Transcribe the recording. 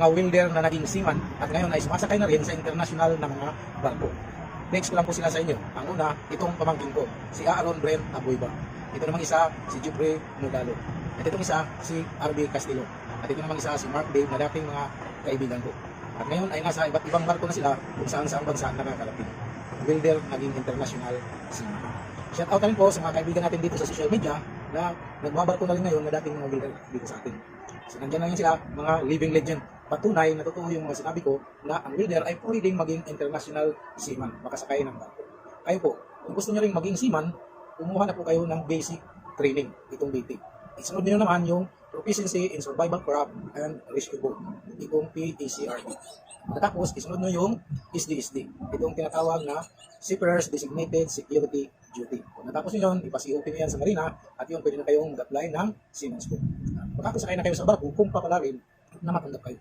mga welder na naging seaman at ngayon ay sumasakay na rin sa international na mga barko. Next ko lang po sila sa inyo. Ang una, itong pamangkin ko, si Aaron Brent Abuiba. Ito namang isa, si Jupre Nodalo. At itong isa, si RB Castillo. At ito namang isa, si Mark Dave na dating mga kaibigan ko. At ngayon ay nasa iba't ibang barko na sila kung saan sa bansa nakakarating. Welder naging international seaman. Shout out na rin po sa mga kaibigan natin dito sa social media na nagbabarko na rin ngayon na dating mga welder dito sa atin. So nandiyan lang yun sila, mga living legend. Patunay na totoo yung mga sinabi ko na ang welder ay pwedeng maging international seaman, makasakay ng barko. Kayo po, kung gusto nyo rin maging seaman, kumuha na po kayo ng basic training, itong BT. Isunod nyo naman yung Proficiency in Survival Craft and Rescue Boat, itong PACRB. Tapos, isunod nyo yung SDSD, itong tinatawag na Seafarers Designated Security Duty. Kung natapos nyo yun, ipasi-OP nyo yan sa Marina at yun pwede na kayong apply ng Seaman's Boat. Pagkakasakay na kayo sa barko, kung papalarin na matanggap kayo.